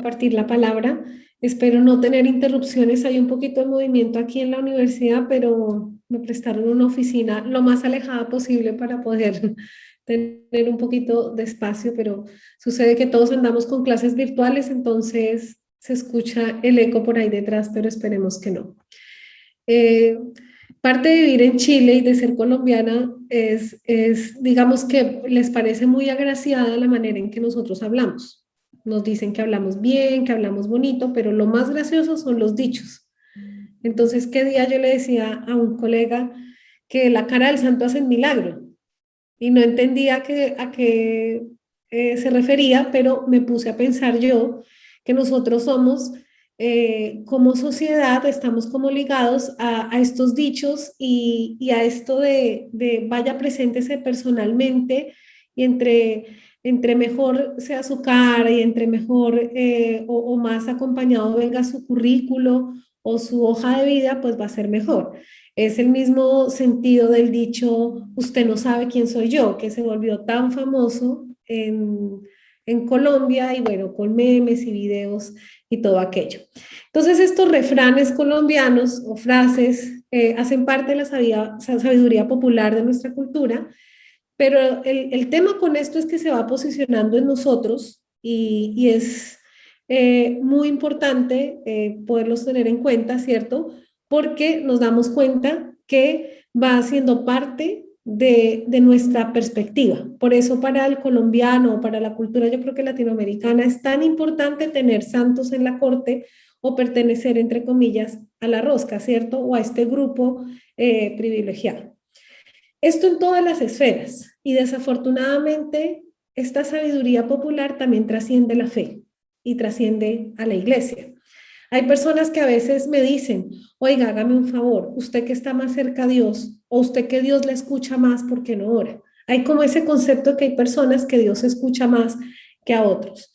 compartir la palabra. Espero no tener interrupciones. Hay un poquito de movimiento aquí en la universidad, pero me prestaron una oficina lo más alejada posible para poder tener un poquito de espacio, pero sucede que todos andamos con clases virtuales, entonces se escucha el eco por ahí detrás, pero esperemos que no. Eh, Parte de vivir en Chile y de ser colombiana digamos que les parece muy agraciada la manera en que nosotros hablamos. Nos dicen que hablamos bien, que hablamos bonito, pero lo más gracioso son los dichos. Entonces, ¿qué día yo le decía a un colega que la cara del santo hace el milagro? Y no entendía a qué se refería, pero me puse a pensar yo que nosotros somos, como sociedad, estamos como ligados a estos dichos y a esto de vaya, preséntese personalmente y entre mejor sea su cara y entre mejor o más acompañado venga su currículo o su hoja de vida, pues va a ser mejor. Es el mismo sentido del dicho, usted no sabe quién soy yo, que se volvió tan famoso en Colombia y bueno, con memes y videos y todo aquello. Entonces, estos refranes colombianos o frases hacen parte de la sabiduría popular de nuestra cultura, pero el tema con esto es que se va posicionando en nosotros y es muy importante poderlos tener en cuenta, ¿cierto? Porque nos damos cuenta que va siendo parte de nuestra perspectiva. Por eso para el colombiano o para la cultura, yo creo que latinoamericana, es tan importante tener santos en la corte o pertenecer, entre comillas, a la rosca, ¿cierto? O a este grupo privilegiado. Esto en todas las esferas y desafortunadamente esta sabiduría popular también trasciende la fe y trasciende a la iglesia. Hay personas que a veces me dicen, oiga, hágame un favor, usted que está más cerca a Dios o usted que Dios le escucha más, ¿por qué no ora? Hay como ese concepto que hay personas que Dios escucha más que a otros.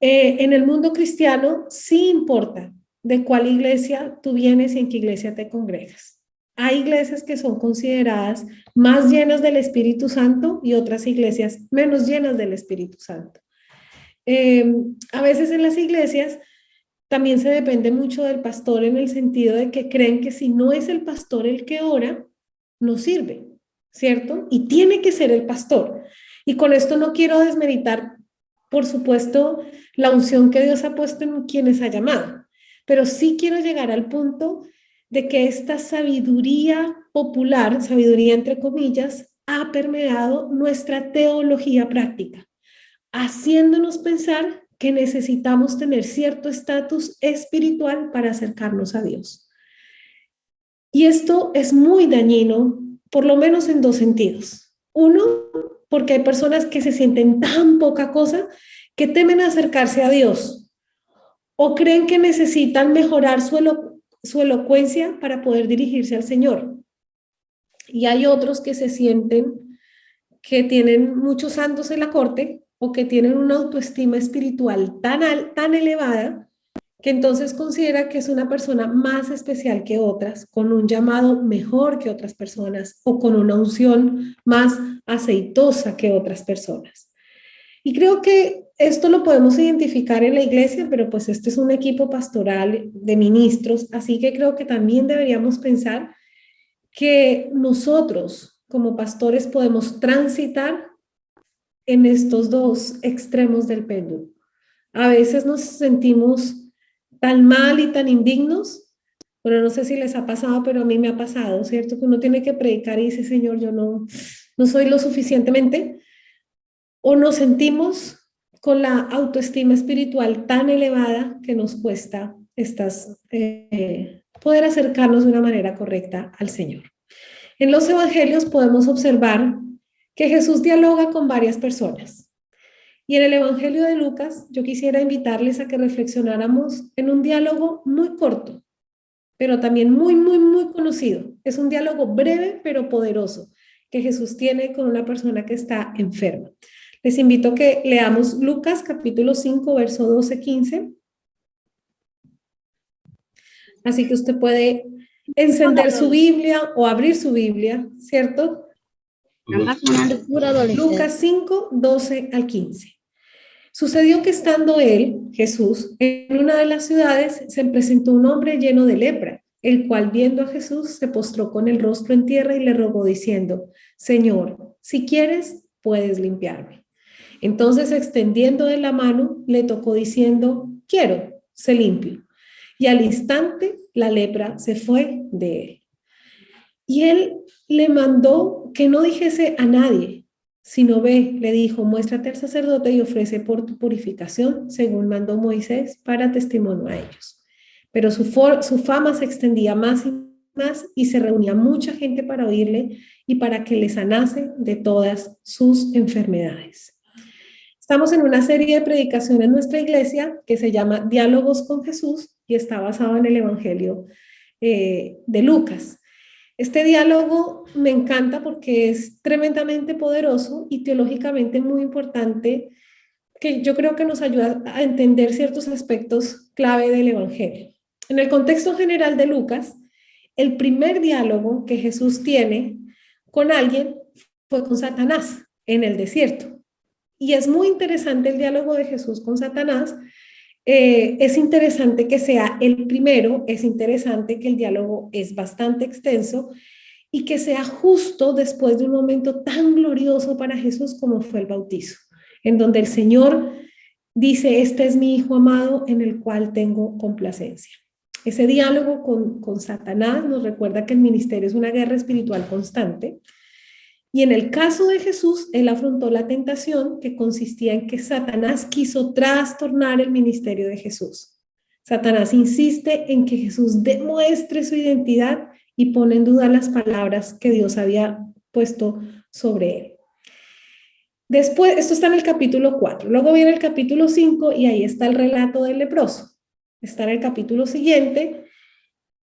En el mundo cristiano sí importa de cuál iglesia tú vienes y en qué iglesia te congregas. Hay iglesias que son consideradas más llenas del Espíritu Santo y otras iglesias menos llenas del Espíritu Santo. A veces en las iglesias también se depende mucho del pastor en el sentido de que creen que si no es el pastor el que ora, no sirve, ¿cierto? Y tiene que ser el pastor. Y con esto no quiero desmeritar, por supuesto, la unción que Dios ha puesto en quienes ha llamado, pero sí quiero llegar al punto de que esta sabiduría popular, sabiduría entre comillas, ha permeado nuestra teología práctica, haciéndonos pensar que necesitamos tener cierto estatus espiritual para acercarnos a Dios. Y esto es muy dañino, por lo menos en dos sentidos. Uno, porque hay personas que se sienten tan poca cosa que temen acercarse a Dios o creen que necesitan mejorar su elocuencia para poder dirigirse al Señor. Y hay otros que se sienten que tienen muchos santos en la corte o que tienen una autoestima espiritual tan elevada que entonces considera que es una persona más especial que otras, con un llamado mejor que otras personas o con una unción más aceitosa que otras personas. Y creo que esto lo podemos identificar en la iglesia, pero pues este es un equipo pastoral de ministros, así que creo que también deberíamos pensar que nosotros como pastores podemos transitar en estos dos extremos del péndulo. A veces nos sentimos tan mal y tan indignos, bueno, no sé si les ha pasado, pero a mí me ha pasado, ¿cierto? Que uno tiene que predicar y dice, Señor, yo no soy lo suficientemente, o nos sentimos con la autoestima espiritual tan elevada que nos cuesta poder acercarnos de una manera correcta al Señor. En los evangelios podemos observar que Jesús dialoga con varias personas. Y en el Evangelio de Lucas, yo quisiera invitarles a que reflexionáramos en un diálogo muy corto, pero también muy, muy, muy conocido. Es un diálogo breve, pero poderoso, que Jesús tiene con una persona que está enferma. Les invito a que leamos Lucas capítulo 5, verso 12-15. Así que usted puede encender su Biblia o abrir su Biblia, ¿cierto? Lucas 5, 12 al 15. Sucedió que estando él, Jesús, en una de las ciudades, se presentó un hombre lleno de lepra, el cual viendo a Jesús se postró con el rostro en tierra y le rogó diciendo, Señor, si quieres, puedes limpiarme. Entonces, extendiendo de la mano, le tocó diciendo, quiero, sé limpio. Y al instante la lepra se fue de él. Y él le mandó que no dijese a nadie, sino ve, le dijo, muéstrate al sacerdote y ofrece por tu purificación, según mandó Moisés, para testimonio a ellos. Pero su fama se extendía más y más y se reunía mucha gente para oírle y para que le sanase de todas sus enfermedades. Estamos en una serie de predicaciones en nuestra iglesia que se llama Diálogos con Jesús y está basado en el Evangelio de Lucas. Este diálogo me encanta porque es tremendamente poderoso y teológicamente muy importante, que yo creo que nos ayuda a entender ciertos aspectos clave del Evangelio. En el contexto general de Lucas, el primer diálogo que Jesús tiene con alguien fue con Satanás en el desierto. Y es muy interesante el diálogo de Jesús con Satanás. Es interesante que sea el primero, es interesante que el diálogo es bastante extenso y que sea justo después de un momento tan glorioso para Jesús como fue el bautizo, en donde el Señor dice, este es mi Hijo amado en el cual tengo complacencia. Ese diálogo con Satanás nos recuerda que el ministerio es una guerra espiritual constante. Y en el caso de Jesús, él afrontó la tentación que consistía en que Satanás quiso trastornar el ministerio de Jesús. Satanás insiste en que Jesús demuestre su identidad y pone en duda las palabras que Dios había puesto sobre él. Después, esto está en el capítulo 4. Luego viene el capítulo 5 y ahí está el relato del leproso. Está en el capítulo siguiente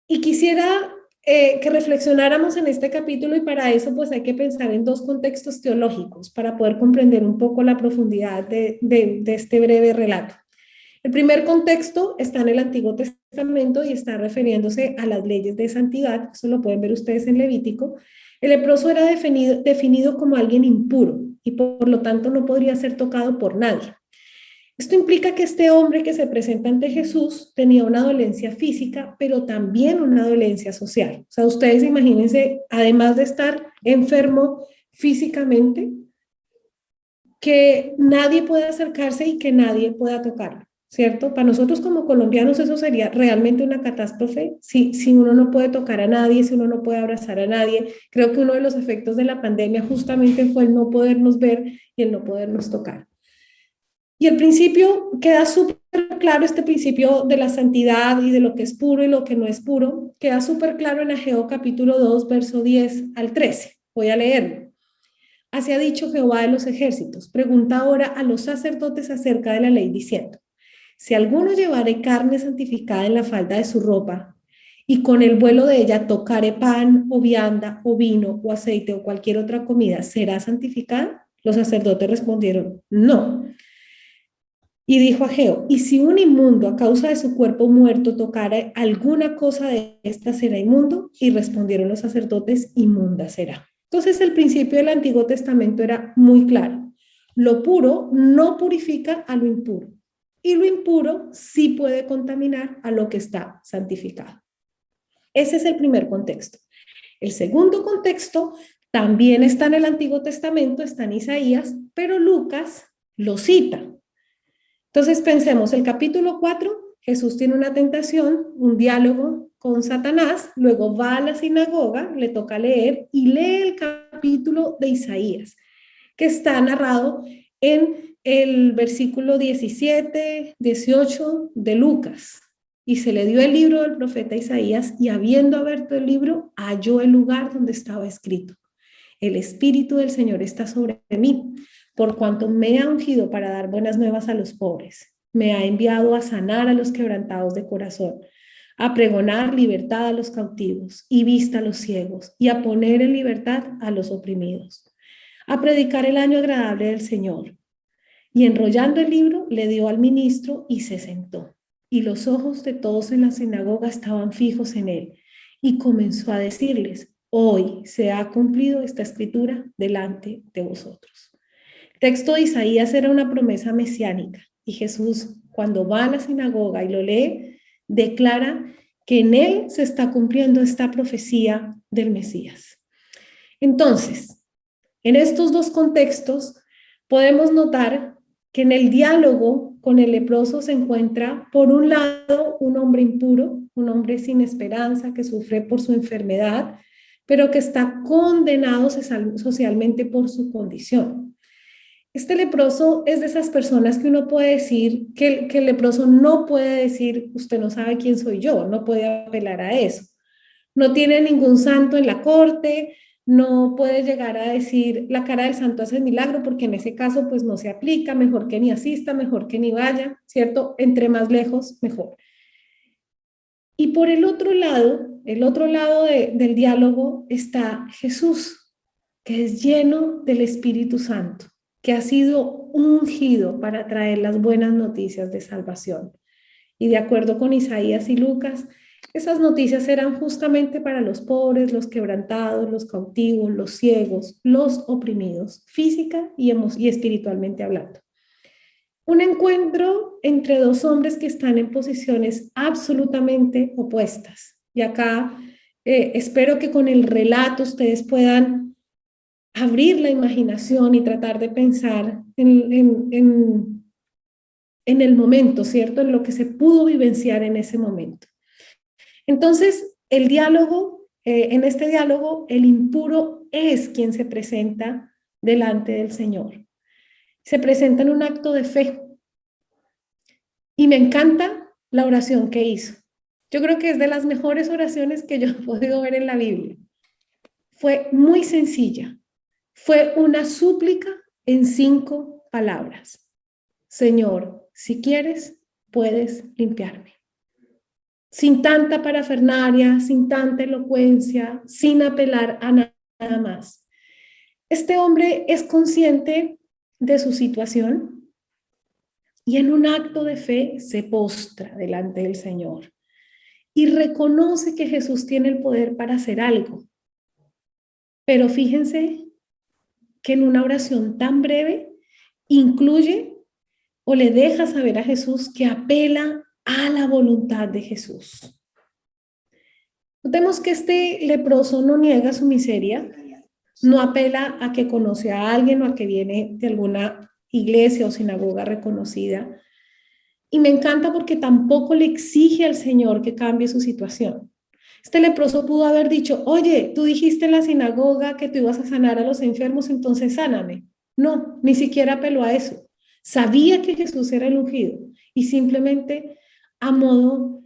y quisiera que reflexionáramos en este capítulo y para eso pues hay que pensar en dos contextos teológicos para poder comprender un poco la profundidad de este breve relato. El primer contexto está en el Antiguo Testamento y está refiriéndose a las leyes de santidad, eso lo pueden ver ustedes en Levítico. El leproso era definido como alguien impuro y por lo tanto no podría ser tocado por nadie. Esto implica que este hombre que se presenta ante Jesús tenía una dolencia física, pero también una dolencia social. O sea, ustedes imagínense, además de estar enfermo físicamente, que nadie pueda acercarse y que nadie pueda tocarlo, ¿cierto? Para nosotros como colombianos eso sería realmente una catástrofe si uno no puede tocar a nadie, si uno no puede abrazar a nadie. Creo que uno de los efectos de la pandemia justamente fue el no podernos ver y el no podernos tocar. Y el principio queda súper claro, este principio de la santidad y de lo que es puro y lo que no es puro, queda súper claro en Ageo capítulo 2, verso 10 al 13. Voy a leerlo. Así ha dicho Jehová de los ejércitos. Pregunta ahora a los sacerdotes acerca de la ley diciendo, si alguno llevare carne santificada en la falda de su ropa y con el vuelo de ella tocare pan o vianda o vino o aceite o cualquier otra comida, ¿será santificada? Los sacerdotes respondieron, no. Y dijo Ageo, y si un inmundo a causa de su cuerpo muerto tocara alguna cosa de esta, será inmundo. Y respondieron los sacerdotes, inmunda será. Entonces el principio del Antiguo Testamento era muy claro. Lo puro no purifica a lo impuro. Y lo impuro sí puede contaminar a lo que está santificado. Ese es el primer contexto. El segundo contexto también está en el Antiguo Testamento, está en Isaías, pero Lucas lo cita. Entonces pensemos, el capítulo 4, Jesús tiene una tentación, un diálogo con Satanás, luego va a la sinagoga, le toca leer y lee el capítulo de Isaías, que está narrado en el versículo 17, 18 de Lucas. Y se le dio el libro del profeta Isaías y habiendo abierto el libro, halló el lugar donde estaba escrito. El Espíritu del Señor está sobre mí, por cuanto me ha ungido para dar buenas nuevas a los pobres. Me ha enviado a sanar a los quebrantados de corazón, a pregonar libertad a los cautivos y vista a los ciegos, y a poner en libertad a los oprimidos, a predicar el año agradable del Señor. Y enrollando el libro, le dio al ministro y se sentó. Y los ojos de todos en la sinagoga estaban fijos en él. Y comenzó a decirles, hoy se ha cumplido esta escritura delante de vosotros. Texto de Isaías era una promesa mesiánica y Jesús, cuando va a la sinagoga y lo lee, declara que en él se está cumpliendo esta profecía del Mesías. Entonces, en estos dos contextos podemos notar que en el diálogo con el leproso se encuentra, por un lado, un hombre impuro, un hombre sin esperanza que sufre por su enfermedad, pero que está condenado socialmente por su condición. Este leproso es de esas personas que uno puede decir que el leproso no puede decir, usted no sabe quién soy yo, no puede apelar a eso. No tiene ningún santo en la corte, no puede llegar a decir la cara del santo hace milagro, porque en ese caso pues no se aplica, mejor que ni asista, mejor que ni vaya, ¿cierto? Entre más lejos, mejor. Y por el otro lado del diálogo está Jesús, que es lleno del Espíritu Santo, que ha sido ungido para traer las buenas noticias de salvación. Y de acuerdo con Isaías y Lucas, esas noticias eran justamente para los pobres, los quebrantados, los cautivos, los ciegos, los oprimidos, física y espiritualmente hablando. Un encuentro entre dos hombres que están en posiciones absolutamente opuestas. Y acá espero que con el relato ustedes puedan abrir la imaginación y tratar de pensar en el momento, ¿cierto? En lo que se pudo vivenciar en ese momento. Entonces, el diálogo, en este diálogo, el impuro es quien se presenta delante del Señor. Se presenta en un acto de fe. Y me encanta la oración que hizo. Yo creo que es de las mejores oraciones que yo he podido ver en la Biblia. Fue muy sencilla. Fue una súplica en 5 palabras. Señor, si quieres, puedes limpiarme. Sin tanta parafernalia, sin tanta elocuencia, sin apelar a nada más. Este hombre es consciente de su situación y en un acto de fe se postra delante del Señor y reconoce que Jesús tiene el poder para hacer algo. Pero fíjense que en una oración tan breve incluye o le deja saber a Jesús que apela a la voluntad de Jesús. Notemos que este leproso no niega su miseria, no apela a que conoce a alguien o a que viene de alguna iglesia o sinagoga reconocida. Y me encanta porque tampoco le exige al Señor que cambie su situación. Este leproso pudo haber dicho, oye, tú dijiste en la sinagoga que tú ibas a sanar a los enfermos, entonces sáname. No, ni siquiera apeló a eso. Sabía que Jesús era el ungido y simplemente a modo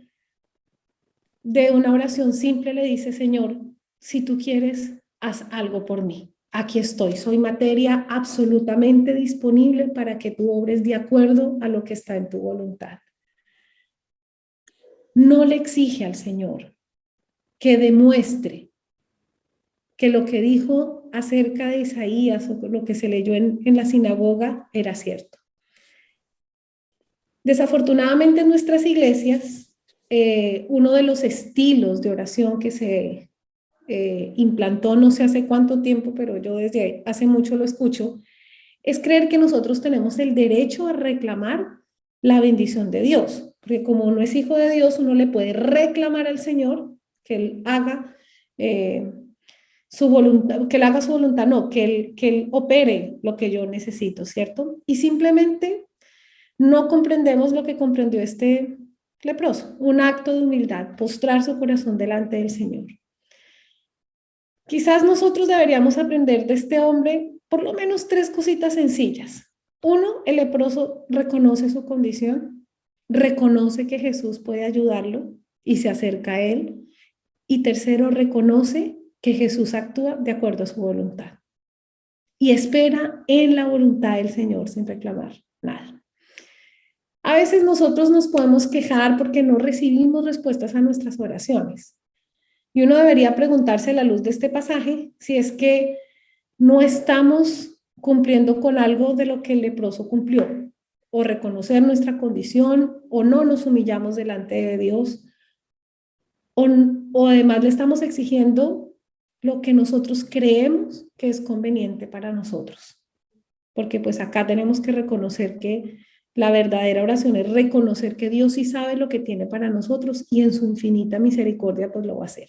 de una oración simple le dice, Señor, si tú quieres, haz algo por mí. Aquí estoy, soy materia absolutamente disponible para que tú obres de acuerdo a lo que está en tu voluntad. No le exige al Señor que demuestre que lo que dijo acerca de Isaías o lo que se leyó en la sinagoga era cierto. Desafortunadamente en nuestras iglesias, uno de los estilos de oración que se implantó no sé hace cuánto tiempo, pero yo desde hace mucho lo escucho, es creer que nosotros tenemos el derecho a reclamar la bendición de Dios, porque como uno es hijo de Dios, uno le puede reclamar al Señor que Él haga su voluntad, que Él haga su voluntad, no, que él opere lo que yo necesito, ¿cierto? Y simplemente no comprendemos lo que comprendió este leproso, un acto de humildad, postrar su corazón delante del Señor. Quizás nosotros deberíamos aprender de este hombre por lo menos 3 cositas sencillas. Uno, el leproso reconoce su condición, reconoce que Jesús puede ayudarlo y se acerca a él. Y tercero, reconoce que Jesús actúa de acuerdo a su voluntad y espera en la voluntad del Señor sin reclamar nada. A veces nosotros nos podemos quejar porque no recibimos respuestas a nuestras oraciones. Y uno debería preguntarse a la luz de este pasaje si es que no estamos cumpliendo con algo de lo que el leproso cumplió, o reconocer nuestra condición, o no nos humillamos delante de Dios, o además le estamos exigiendo lo que nosotros creemos que es conveniente para nosotros. porque pues acá tenemos que reconocer que la verdadera oración es reconocer que Dios sí sabe lo que tiene para nosotros y en su infinita misericordia pues lo va a hacer.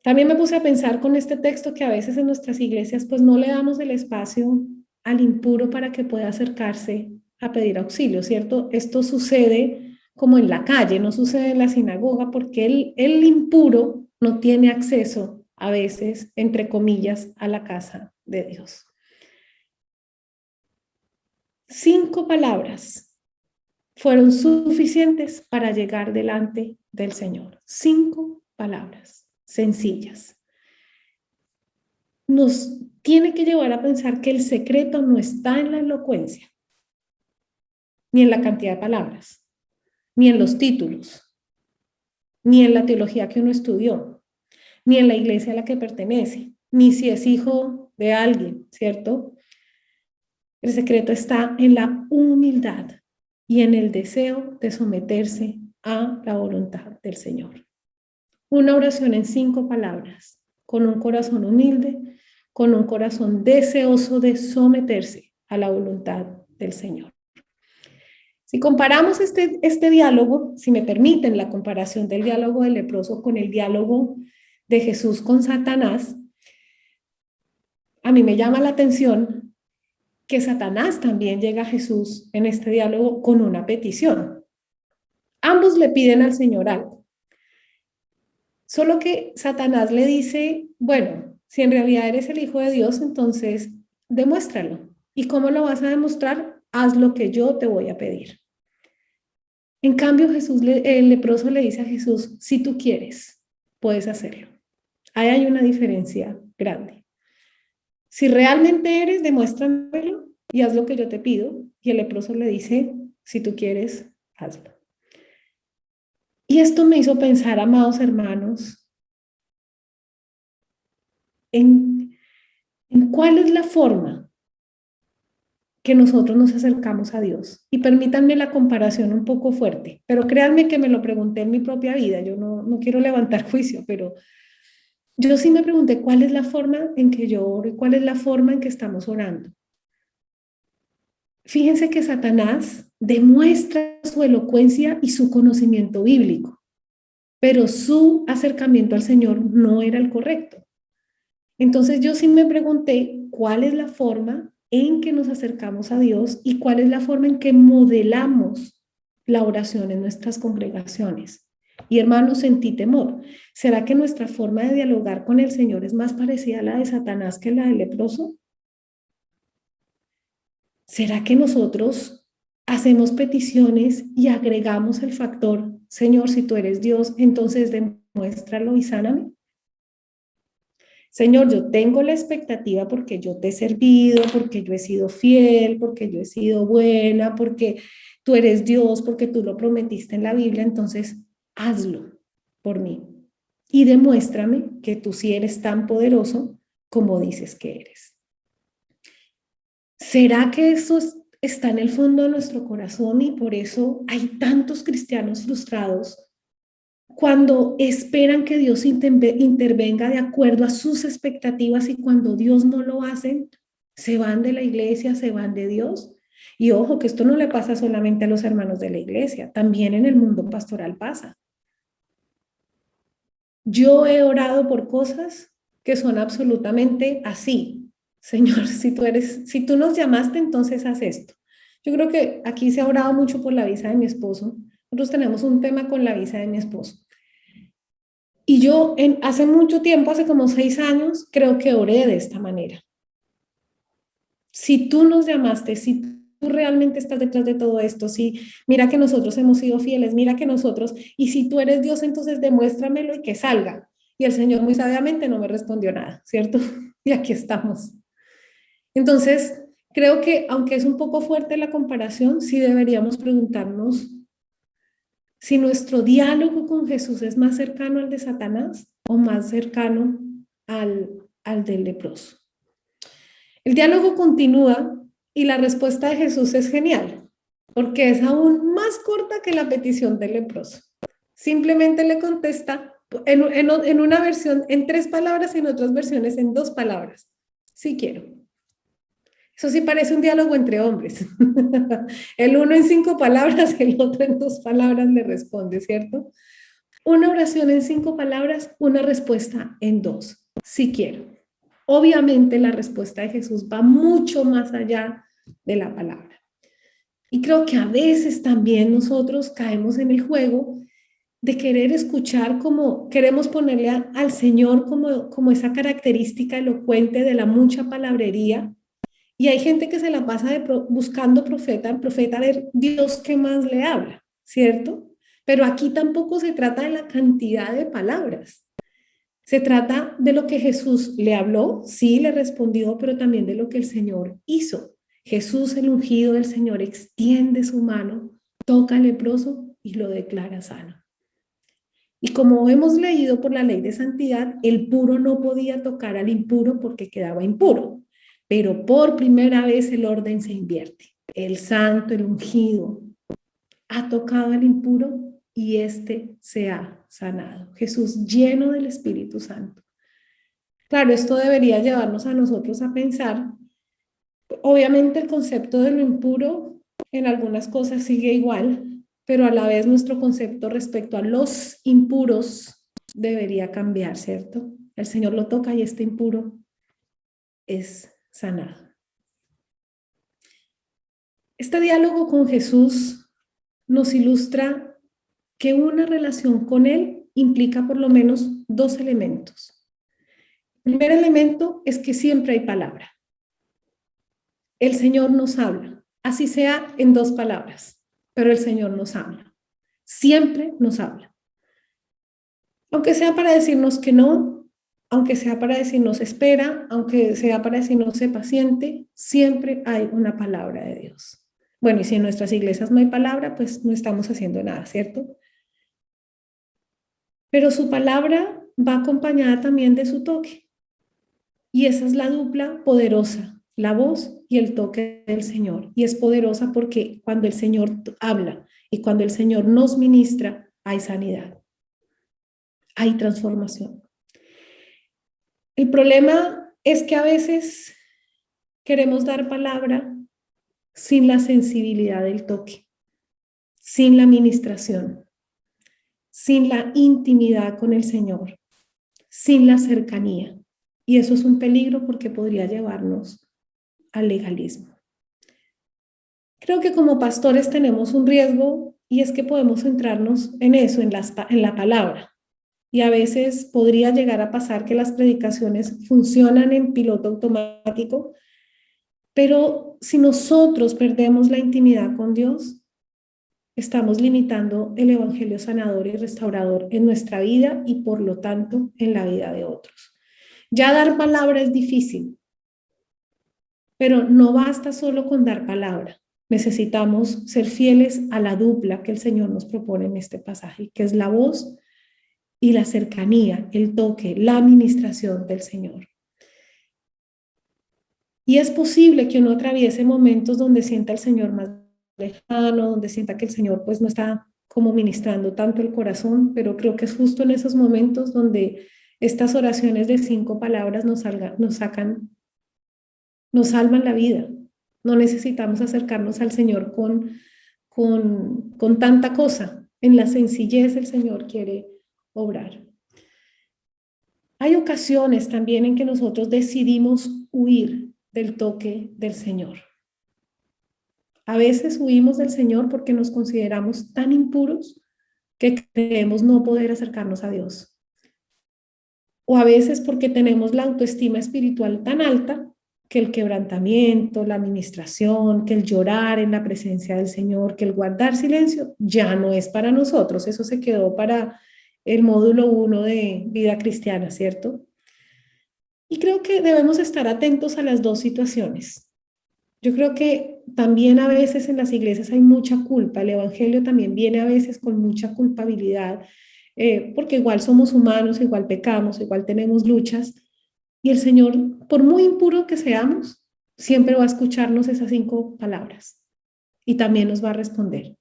También me puse a pensar con este texto que a veces en nuestras iglesias pues no le damos el espacio al impuro para que pueda acercarse a pedir auxilio, ¿cierto? Esto sucede como en la calle, no sucede en la sinagoga porque el impuro no tiene acceso a veces, entre comillas, a la casa de Dios. 5 palabras fueron suficientes para llegar delante del Señor. 5 palabras sencillas. Nos tiene que llevar a pensar que el secreto no está en la elocuencia, ni en la cantidad de palabras, ni en los títulos, ni en la teología que uno estudió, ni en la iglesia a la que pertenece, ni si es hijo de alguien, ¿cierto? El secreto está en la humildad y en el deseo de someterse a la voluntad del Señor. Una oración en 5 palabras, con un corazón humilde, con un corazón deseoso de someterse a la voluntad del Señor. Si comparamos este diálogo, si me permiten la comparación del diálogo del leproso con el diálogo de Jesús con Satanás, a mí me llama la atención que Satanás también llega a Jesús en este diálogo con una petición. Ambos le piden al Señor algo. Solo que Satanás le dice, bueno, si en realidad eres el Hijo de Dios, entonces demuéstralo. ¿Y cómo lo vas a demostrar? Haz lo que yo te voy a pedir. En cambio, el leproso le dice a Jesús, si tú quieres, puedes hacerlo. Ahí hay una diferencia grande. Si realmente eres, demuéstramelo y haz lo que yo te pido. Y el leproso le dice, si tú quieres, hazlo. Y esto me hizo pensar, amados hermanos, en cuál es la forma que nosotros nos acercamos a Dios. Y permítanme la comparación un poco fuerte, pero créanme que me lo pregunté en mi propia vida. Yo no quiero levantar juicio, pero yo sí me pregunté cuál es la forma en que yo oro y cuál es la forma en que estamos orando. Fíjense que Satanás demuestra su elocuencia y su conocimiento bíblico, pero su acercamiento al Señor no era el correcto. Entonces yo sí me pregunté cuál es la forma en que nos acercamos a Dios y cuál es la forma en que modelamos la oración en nuestras congregaciones. Y hermanos, sentí temor. ¿Será que nuestra forma de dialogar con el Señor es más parecida a la de Satanás que la del leproso? ¿Será que nosotros hacemos peticiones y agregamos el factor, Señor, si tú eres Dios, entonces demuéstralo y sáname? Señor, yo tengo la expectativa porque yo te he servido, porque yo he sido fiel, porque yo he sido buena, porque tú eres Dios, porque tú lo prometiste en la Biblia, entonces hazlo por mí y demuéstrame que tú sí eres tan poderoso como dices que eres. ¿Será que eso está en el fondo de nuestro corazón y por eso hay tantos cristianos frustrados cuando esperan que Dios intervenga de acuerdo a sus expectativas y cuando Dios no lo hace, se van de la iglesia, se van de Dios? Y ojo, que esto no le pasa solamente a los hermanos de la iglesia, también en el mundo pastoral pasa. Yo he orado por cosas que son absolutamente así. Señor, si tú nos llamaste, entonces haz esto. Yo creo que aquí se ha orado mucho por la visa de mi esposo. Nosotros tenemos un tema con la visa de mi esposo. Y yo hace mucho tiempo, hace como 6 años, creo que oré de esta manera. Si tú nos llamaste, si tú realmente estás detrás de todo esto, si mira que nosotros hemos sido fieles, mira que nosotros, y si tú eres Dios, entonces demuéstramelo y que salga. Y el Señor muy sabiamente no me respondió nada, ¿cierto? Y aquí estamos. Entonces, creo que aunque es un poco fuerte la comparación, sí deberíamos preguntarnos si nuestro diálogo con Jesús es más cercano al de Satanás o más cercano al del leproso. El diálogo continúa y la respuesta de Jesús es genial, porque es aún más corta que la petición del leproso. Simplemente le contesta en una versión en 3 palabras y en otras versiones en 2 palabras. Sí quiero. Eso sí parece un diálogo entre hombres. El uno en 5 palabras, el otro en 2 palabras le responde, ¿cierto? Una oración en 5 palabras, una respuesta en 2, si quiero. Obviamente la respuesta de Jesús va mucho más allá de la palabra. Y creo que a veces también nosotros caemos en el juego de querer escuchar como queremos ponerle al Señor como esa característica elocuente de la mucha palabrería. Y hay gente que se la pasa buscando profeta en profeta a ver Dios qué más le habla, ¿cierto? Pero aquí tampoco se trata de la cantidad de palabras. Se trata de lo que Jesús le habló, sí, le respondió, pero también de lo que el Señor hizo. Jesús, el ungido del Señor, extiende su mano, toca al leproso y lo declara sano. Y como hemos leído por la ley de santidad, el puro no podía tocar al impuro porque quedaba impuro. Pero por primera vez el orden se invierte. El santo, el ungido, ha tocado al impuro y éste se ha sanado. Jesús lleno del Espíritu Santo. Claro, esto debería llevarnos a nosotros a pensar, obviamente el concepto de lo impuro en algunas cosas sigue igual, pero a la vez nuestro concepto respecto a los impuros debería cambiar, ¿cierto? El Señor lo toca y este impuro es sanado. Este diálogo con Jesús nos ilustra que una relación con Él implica por lo menos 2 elementos. El primer elemento es que siempre hay palabra. El Señor nos habla, así sea en 2 palabras, pero el Señor nos habla. Siempre nos habla. Aunque sea para decirnos que no, aunque sea para decirnos espera, aunque sea para decirnos sé paciente, siempre hay una palabra de Dios. Bueno, y si en nuestras iglesias no hay palabra, pues no estamos haciendo nada, ¿cierto? Pero su palabra va acompañada también de su toque. Y esa es la dupla poderosa, la voz y el toque del Señor. Y es poderosa porque cuando el Señor habla y cuando el Señor nos ministra, hay sanidad, hay transformación. El problema es que a veces queremos dar palabra sin la sensibilidad del toque, sin la ministración, sin la intimidad con el Señor, sin la cercanía. Y eso es un peligro porque podría llevarnos al legalismo. Creo que como pastores tenemos un riesgo y es que podemos centrarnos en eso, en la palabra. Y a veces podría llegar a pasar que las predicaciones funcionan en piloto automático, pero si nosotros perdemos la intimidad con Dios, estamos limitando el evangelio sanador y restaurador en nuestra vida y por lo tanto en la vida de otros. Ya dar palabra es difícil, pero no basta solo con dar palabra. Necesitamos ser fieles a la dupla que el Señor nos propone en este pasaje, que es la voz y la cercanía, el toque, la administración del Señor. Y es posible que uno atraviese momentos donde sienta al Señor más lejano, donde sienta que el Señor pues no está como ministrando tanto el corazón, pero creo que es justo en esos momentos donde estas oraciones de 5 palabras nos sacan, nos salvan la vida. No necesitamos acercarnos al Señor con tanta cosa. En la sencillez el Señor quiere obrar. Hay ocasiones también en que nosotros decidimos huir del toque del Señor. A veces huimos del Señor porque nos consideramos tan impuros que creemos no poder acercarnos a Dios. O a veces porque tenemos la autoestima espiritual tan alta que el quebrantamiento, la administración, que el llorar en la presencia del Señor, que el guardar silencio ya no es para nosotros. Eso se quedó para el módulo 1 de vida cristiana, ¿cierto? Y creo que debemos estar atentos a las 2 situaciones. Yo creo que también a veces en las iglesias hay mucha culpa. El evangelio también viene a veces con mucha culpabilidad, porque igual somos humanos, igual pecamos, igual tenemos luchas. Y el Señor, por muy impuro que seamos, siempre va a escucharnos esas 5 palabras y también nos va a responder.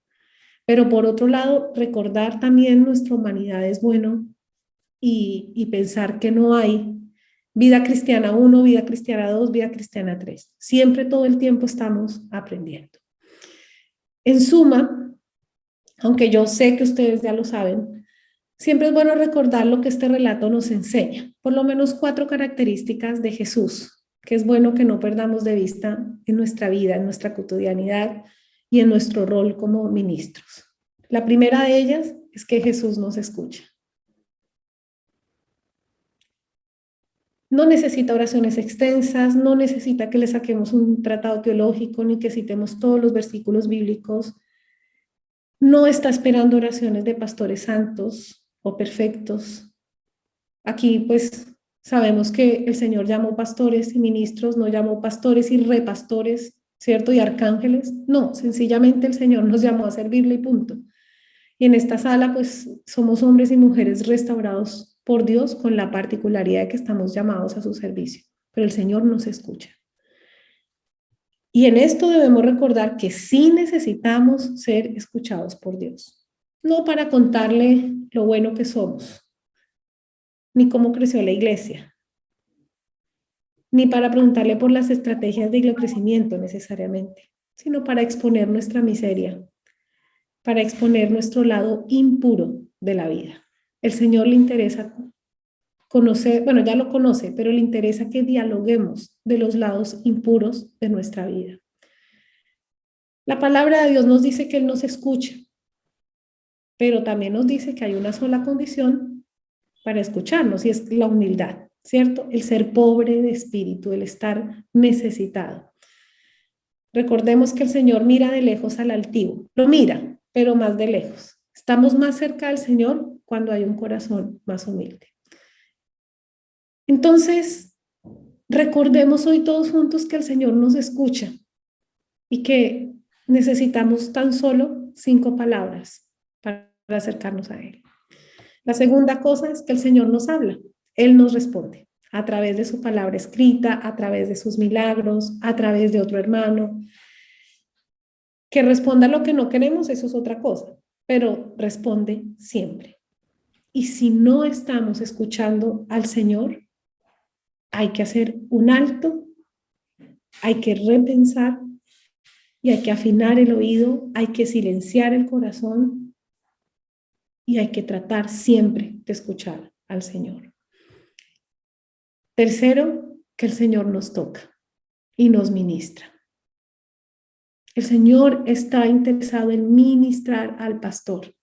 Pero por otro lado, recordar también nuestra humanidad es bueno y pensar que no hay Vida cristiana 1, vida cristiana 2, vida cristiana 3. Siempre todo el tiempo estamos aprendiendo. En suma, aunque yo sé que ustedes ya lo saben, siempre es bueno recordar lo que este relato nos enseña, por lo menos 4 características de Jesús, que es bueno que no perdamos de vista en nuestra vida, en nuestra cotidianidad y en nuestro rol como ministros. La primera de ellas es que Jesús nos escucha. No necesita oraciones extensas, no necesita que le saquemos un tratado teológico ni que citemos todos los versículos bíblicos. No está esperando oraciones de pastores santos o perfectos. Aquí pues sabemos que el Señor llamó pastores y ministros, no llamó pastores y repastores, ¿cierto? Y arcángeles. No, sencillamente el Señor nos llamó a servirle y punto. Y en esta sala pues somos hombres y mujeres restaurados por Dios con la particularidad de que estamos llamados a su servicio, pero el Señor nos escucha. Y en esto debemos recordar que sí necesitamos ser escuchados por Dios, no para contarle lo bueno que somos, ni cómo creció la iglesia, ni para preguntarle por las estrategias de crecimiento necesariamente, sino para exponer nuestra miseria, para exponer nuestro lado impuro de la vida. El Señor le interesa conocer, bueno, ya lo conoce, pero le interesa que dialoguemos de los lados impuros de nuestra vida. La palabra de Dios nos dice que Él nos escucha, pero también nos dice que hay una sola condición para escucharnos y es la humildad, ¿cierto? El ser pobre de espíritu, el estar necesitado. Recordemos que el Señor mira de lejos al altivo, lo mira, pero más de lejos. Estamos más cerca del Señor cuando hay un corazón más humilde. Entonces, recordemos hoy todos juntos que el Señor nos escucha y que necesitamos tan solo 5 palabras para acercarnos a Él. La segunda cosa es que el Señor nos habla, Él nos responde a través de su palabra escrita, a través de sus milagros, a través de otro hermano. Que responda lo que no queremos, eso es otra cosa, pero responde siempre. Y si no estamos escuchando al Señor, hay que hacer un alto, hay que repensar y hay que afinar el oído, hay que silenciar el corazón y hay que tratar siempre de escuchar al Señor. Tercero, que el Señor nos toca y nos ministra. El Señor está interesado en ministrar al pastor.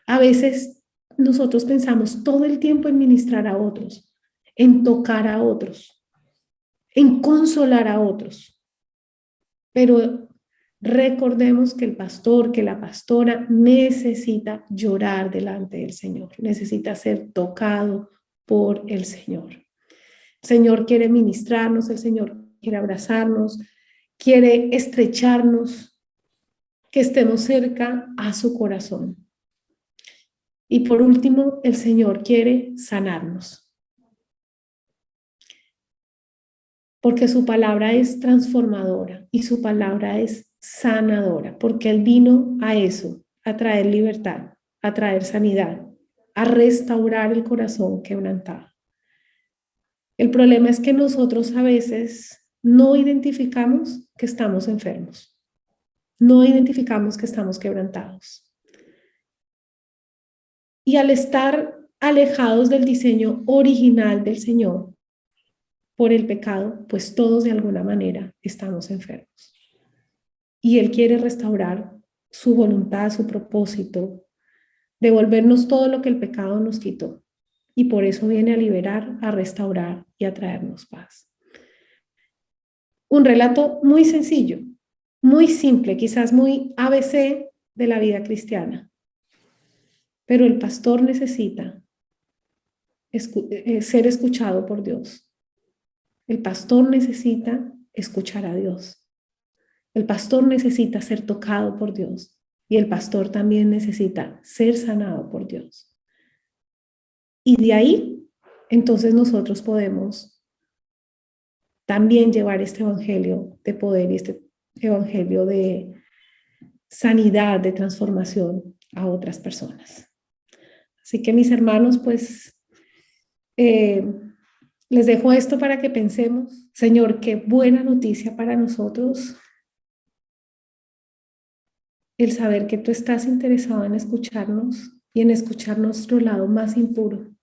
A veces nosotros pensamos todo el tiempo en ministrar a otros, en tocar a otros, en consolar a otros. Pero recordemos que el pastor, que la pastora necesita llorar delante del Señor, necesita ser tocado por el Señor. El Señor quiere ministrarnos, el Señor quiere abrazarnos, quiere estrecharnos, que estemos cerca a su corazón. Y por último, el Señor quiere sanarnos, porque su palabra es transformadora y su palabra es sanadora, porque Él vino a eso, a traer libertad, a traer sanidad, a restaurar el corazón quebrantado. El problema es que nosotros a veces no identificamos que estamos enfermos, no identificamos que estamos quebrantados. Y al estar alejados del diseño original del Señor por el pecado, pues todos de alguna manera estamos enfermos. Y Él quiere restaurar su voluntad, su propósito, devolvernos todo lo que el pecado nos quitó. Y por eso viene a liberar, a restaurar y a traernos paz. Un relato muy sencillo, muy simple, quizás muy ABC de la vida cristiana. Pero el pastor necesita ser escuchado por Dios. El pastor necesita escuchar a Dios. El pastor necesita ser tocado por Dios. Y el pastor también necesita ser sanado por Dios. Y de ahí, entonces nosotros podemos también llevar este evangelio de poder y este evangelio de sanidad, de transformación a otras personas. Así que mis hermanos, pues Les dejo esto para que pensemos. Señor, qué buena noticia para nosotros el saber que tú estás interesado en escucharnos y en escuchar nuestro lado más impuro.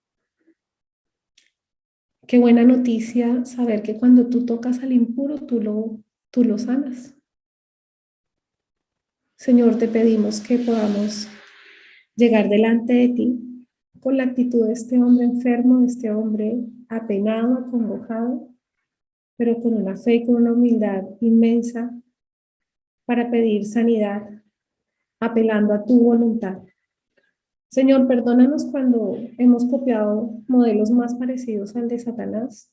Qué buena noticia saber que cuando tú tocas al impuro, tú lo sanas. Señor, te pedimos que podamos llegar delante de ti con la actitud de este hombre enfermo, de este hombre apenado, acongojado, pero con una fe y con una humildad inmensa para pedir sanidad, apelando a tu voluntad. Señor, perdónanos cuando hemos copiado modelos más parecidos al de Satanás,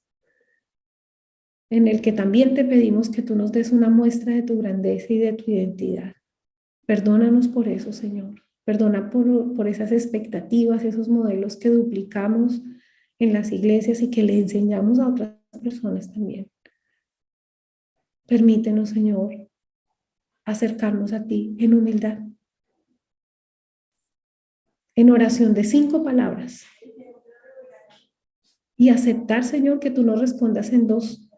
en el que también te pedimos que tú nos des una muestra de tu grandeza y de tu identidad. Perdónanos por eso, Señor. Perdona por esas expectativas, esos modelos que duplicamos en las iglesias y que le enseñamos a otras personas también. Permítenos, Señor, acercarnos a ti en humildad, en oración de 5 palabras y aceptar, Señor, que tú nos respondas en 2.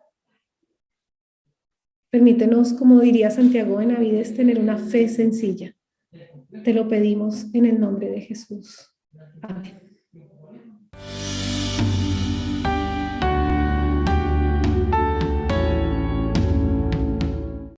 Permítenos, como diría Santiago Benavides, tener una fe sencilla. Te lo pedimos en el nombre de Jesús. Amén.